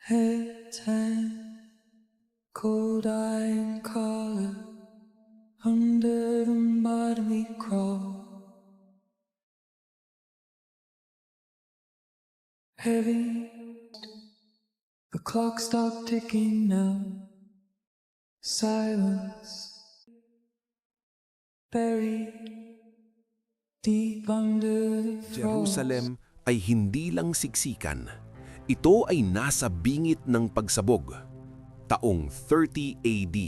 Head tan, cold eye and collar, under the bottom we crawl. Heavy, the clock stopped ticking now. Silence, buried deep under the frost. Jerusalem ay hindi lang siksikan. Ito ay nasa bingit ng pagsabog. Taong 30 AD,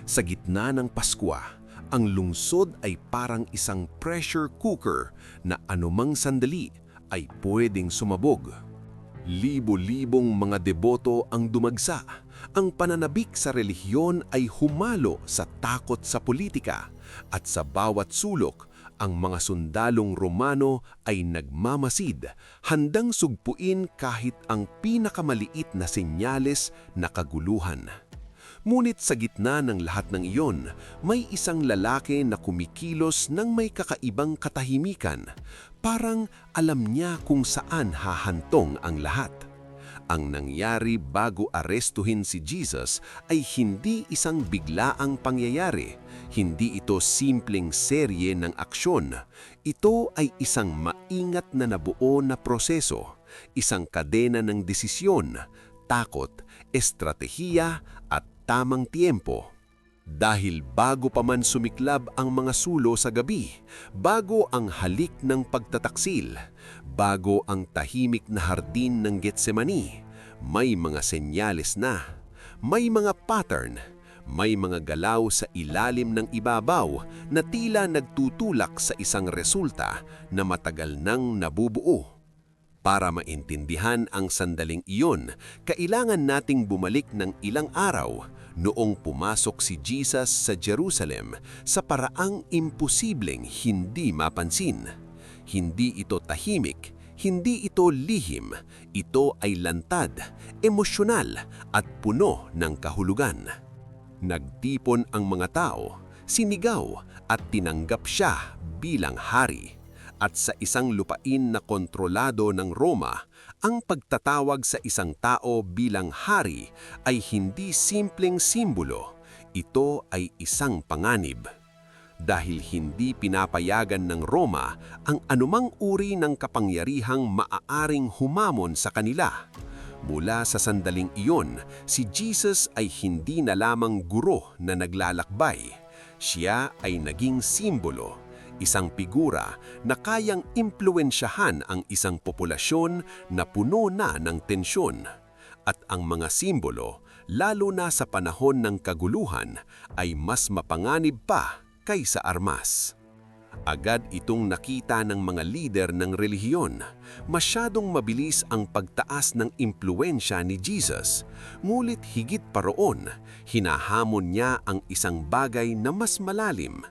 sa gitna ng Paskwa, ang lungsod ay parang isang pressure cooker na anumang sandali ay pwedeng sumabog. Libo-libong mga deboto ang dumagsa. Ang pananabik sa relihiyon ay humalo sa takot sa politika, at sa bawat sulok, ang mga sundalong Romano ay nagmamasid, handang sugpuin kahit ang pinakamaliit na senyales na kaguluhan. Ngunit sa gitna ng lahat ng iyon, may isang lalaki na kumikilos ng may kakaibang katahimikan. Parang alam niya kung saan hahantong ang lahat. Ang nangyari bago arestuhin si Jesus ay hindi isang biglaang pangyayari. Hindi ito simpleng serye ng aksyon. Ito ay isang maingat na nabuo na proseso, isang kadena ng desisyon, takot, estratehiya at tamang tiempo. Dahil bago pa man sumiklab ang mga sulo sa gabi, bago ang halik ng pagtataksil, bago ang tahimik na hardin ng Getsemani, may mga senyales na, may mga pattern, may mga galaw sa ilalim ng ibabaw na tila nagtutulak sa isang resulta na matagal nang nabubuo. Para maintindihan ang sandaling iyon, kailangan nating bumalik ng ilang araw noong pumasok si Jesus sa Jerusalem sa paraang imposibleng hindi mapansin. Hindi ito tahimik, hindi ito lihim, ito ay lantad, emosyonal at puno ng kahulugan. Nagtipon ang mga tao, sinigaw at tinanggap siya bilang hari. At sa isang lupain na kontrolado ng Roma, ang pagtatawag sa isang tao bilang hari ay hindi simpleng simbolo. Ito ay isang panganib. Dahil hindi pinapayagan ng Roma ang anumang uri ng kapangyarihang maaaring humamon sa kanila. Mula sa sandaling iyon, si Jesus ay hindi na lamang guro na naglalakbay. Siya ay naging simbolo. Isang figura na kayang impluwensyahan ang isang populasyon na puno na ng tensyon. At ang mga simbolo, lalo na sa panahon ng kaguluhan, ay mas mapanganib pa kaysa armas. Agad itong nakita ng mga lider ng relihiyon. Masyadong mabilis ang pagtaas ng impluwensya ni Jesus. Ngunit higit pa roon, hinahamon niya ang isang bagay na mas malalim.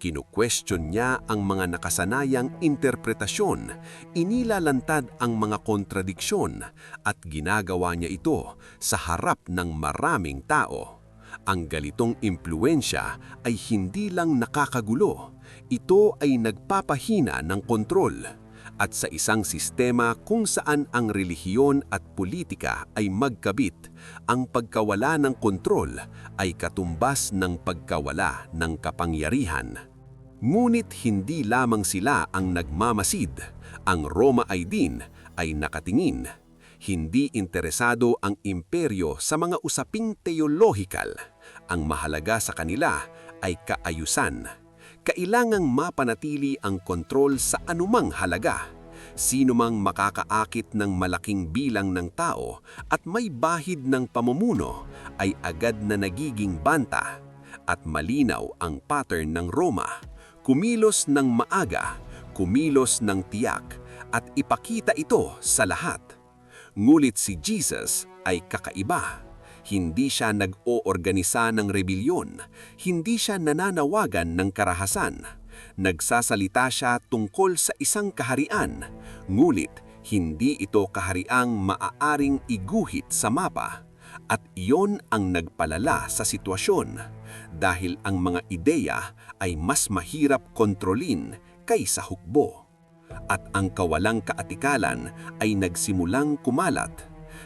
Kinu-question niya ang mga nakasanayang interpretasyon, inilalantad ang mga kontradiksyon, at ginagawa niya ito sa harap ng maraming tao. Ang galitong impluwensya ay hindi lang nakakagulo, ito ay nagpapahina ng kontrol. At sa isang sistema kung saan ang relihiyon at politika ay magkabit, ang pagkawala ng kontrol ay katumbas ng pagkawala ng kapangyarihan. Ngunit hindi lamang sila ang nagmamasid, ang Roma ay din ay nakatingin. Hindi interesado ang imperyo sa mga usaping teolohikal. Ang mahalaga sa kanila ay kaayusan. Kailangang mapanatili ang kontrol sa anumang halaga. Sino mang makakaakit ng malaking bilang ng tao at may bahid ng pamumuno ay agad na nagiging banta. At malinaw ang pattern ng Roma. Kumilos ng maaga, kumilos ng tiyak, at ipakita ito sa lahat. Ngulit si Jesus ay kakaiba. Hindi siya nag-oorganisa ng rebelyon, hindi siya nananawagan ng karahasan. Nagsasalita siya tungkol sa isang kaharian, ngulit hindi ito kahariang maaaring iguhit sa mapa. At iyon ang nagpalala sa sitwasyon, dahil ang mga ideya ay mas mahirap kontrolin kaysa hukbo. at ang kawalang kaatikalan ay nagsimulang kumalat.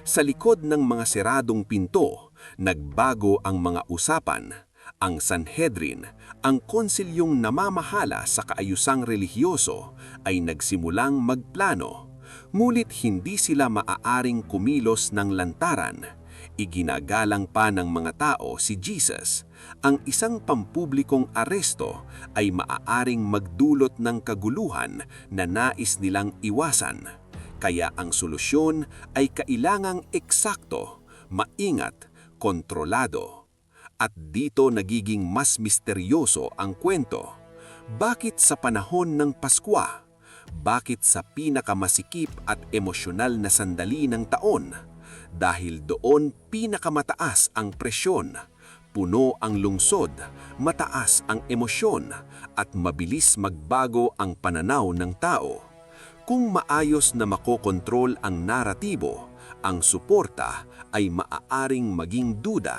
Sa likod ng mga seradong pinto, nagbago ang mga usapan. Ang Sanhedrin, ang konsilyong namamahala sa kaayusang relihiyoso, ay nagsimulang magplano. Ngunit hindi sila maaaring kumilos ng lantaran. Iginagalang pa ng mga tao si Jesus. Ang isang pampublikong aresto ay maaaring magdulot ng kaguluhan na nais nilang iwasan. Kaya ang solusyon ay kailangang eksakto, maingat, kontrolado. At dito nagiging mas misteryoso ang kwento. Bakit sa panahon ng Pasko? Bakit sa pinakamasikip at emosyonal na sandali ng taon? Dahil doon pinakamataas ang presyon. Puno ang lungsod, mataas ang emosyon, at mabilis magbago ang pananaw ng tao. Kung maayos na makokontrol ang naratibo, ang suporta ay maaaring maging duda.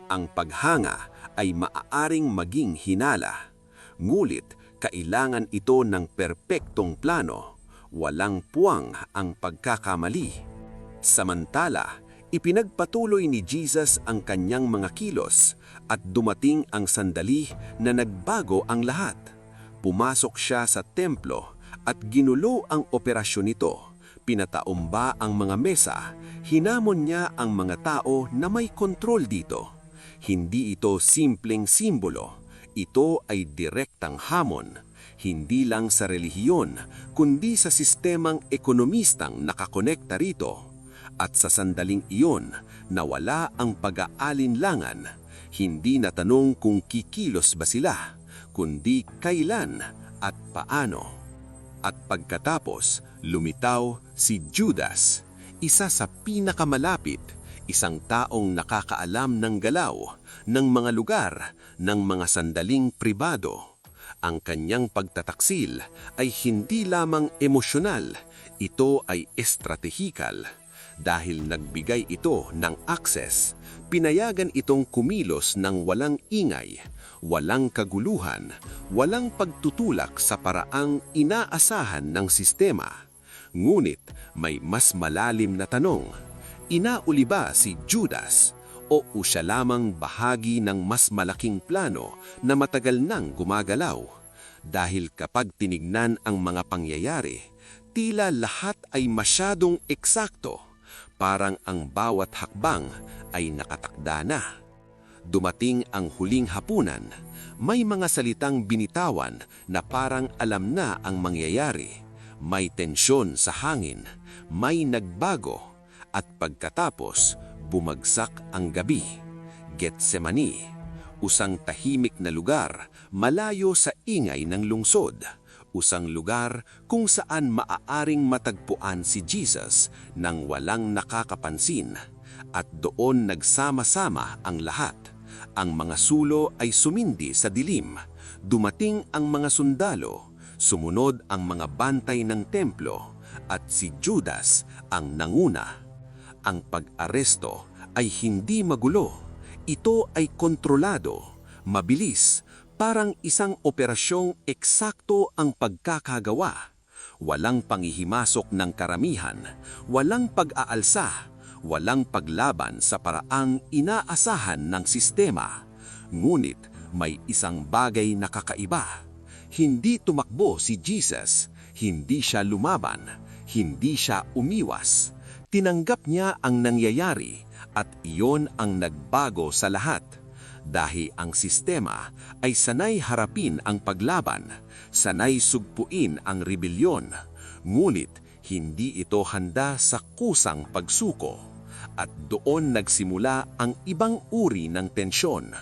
Ang paghanga ay maaaring maging hinala. Ngulit, kailangan ito ng perpektong plano. Walang puwang ang pagkakamali. Samantala, ipinagpatuloy ni Jesus ang kanyang mga kilos at dumating ang sandali na nagbago ang lahat. Pumasok siya sa templo at ginulo ang operasyon nito. Pinataumba ang mga mesa, hinamon niya ang mga tao na may kontrol dito. Hindi ito simpleng simbolo, ito ay direktang hamon, hindi lang sa relihiyon, kundi sa sistemang ekonomistang nakakonekta rito. At sa sandaling iyon, nawala ang pag-aalinlangan. Hindi na tanong kung kikilos ba sila, kundi kailan at paano. At pagkatapos, lumitaw si Judas, isa sa pinakamalapit, isang taong nakakaalam ng galaw, ng mga lugar, ng mga sandaling pribado. Ang kanyang pagtataksil ay hindi lamang emosyonal, ito ay estratehikal. Dahil nagbigay ito ng access, pinayagan itong kumilos ng walang ingay, walang kaguluhan, walang pagtutulak sa paraang inaasahan ng sistema. Ngunit may mas malalim na tanong. Inauli ba si Judas o siya lamang bahagi ng mas malaking plano na matagal nang gumagalaw? Dahil kapag tinignan ang mga pangyayari, tila lahat ay masyadong eksakto. Parang ang bawat hakbang ay nakatakda na. Dumating ang huling hapunan, may mga salitang binitawan na parang alam na ang mangyayari. May tensyon sa hangin, may nagbago. At pagkatapos, bumagsak ang gabi. Getsemani, usang tahimik na lugar, malayo sa ingay ng lungsod. Usang lugar kung saan maaaring matagpuan si Jesus nang walang nakakapansin. At doon nagsama-sama ang lahat. Ang mga sulo ay sumindi sa dilim. Dumating ang mga sundalo, sumunod ang mga bantay ng templo, at si Judas ang nanguna. Ang pag-aresto ay hindi magulo. Ito ay kontrolado, mabilis, parang isang operasyong eksakto ang pagkakagawa. Walang panghihimasok ng karamihan, walang pag-aalsa, walang paglaban sa paraang inaasahan ng sistema. Ngunit may isang bagay na kakaiba. Hindi tumakbo si Jesus, hindi siya lumaban, hindi siya umiwas. Tinanggap niya ang nangyayari at iyon ang nagbago sa lahat. Dahil ang sistema ay sanay harapin ang paglaban, sanay sugpuin ang rebelyon, ngunit hindi ito handa sa kusang pagsuko. At doon nagsimula ang ibang uri ng tensyon.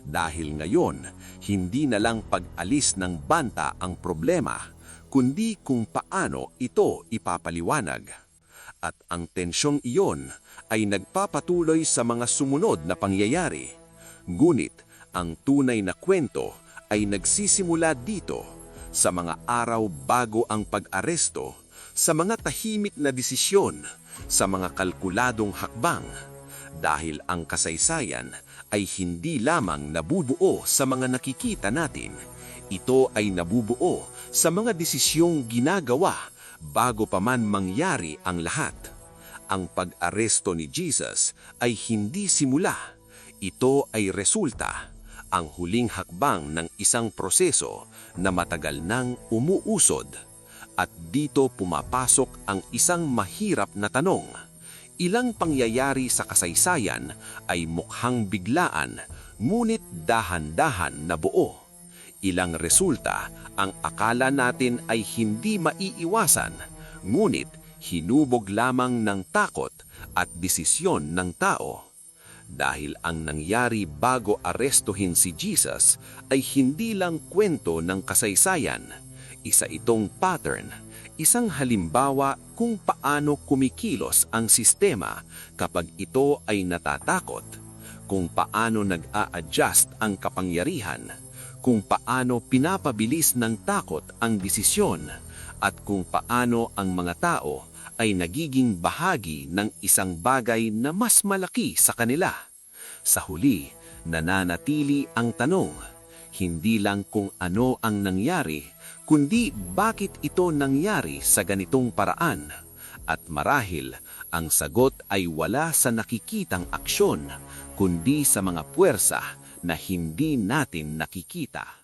Dahil ngayon, hindi na lang pag-alis ng banta ang problema, kundi kung paano ito ipapaliwanag. At ang tensyong iyon ay nagpapatuloy sa mga sumunod na pangyayari. Ngunit ang tunay na kwento ay nagsisimula dito, sa mga araw bago ang pag-aresto, sa mga tahimik na desisyon, sa mga kalkuladong hakbang. Dahil ang kasaysayan ay hindi lamang nabubuo sa mga nakikita natin, Ito ay nabubuo sa mga desisyong ginagawa bago pa man mangyari ang lahat. Ang pag-aresto ni Jesus ay hindi simula. Ito ay resulta, ang huling hakbang ng isang proseso na matagal nang umuusod. At dito pumapasok ang isang mahirap na tanong. Ilang pangyayari sa kasaysayan ay mukhang biglaan, ngunit dahan-dahan na buo. Ilang resulta ang akala natin ay hindi maiiwasan, ngunit hinubog lamang ng takot at desisyon ng tao. Dahil ang nangyari bago arestuhin si Jesus ay hindi lang kwento ng kasaysayan. Isa itong pattern, isang halimbawa kung paano kumikilos ang sistema kapag ito ay natatakot, kung paano nag-a-adjust ang kapangyarihan, kung paano pinapabilis ng takot ang desisyon, at kung paano ang mga tao ay nagiging bahagi ng isang bagay na mas malaki sa kanila. Sa huli, nananatili ang tanong, hindi lang kung ano ang nangyari, kundi bakit ito nangyari sa ganitong paraan. At marahil, ang sagot ay wala sa nakikitang aksyon, kundi sa mga puwersa na hindi natin nakikita.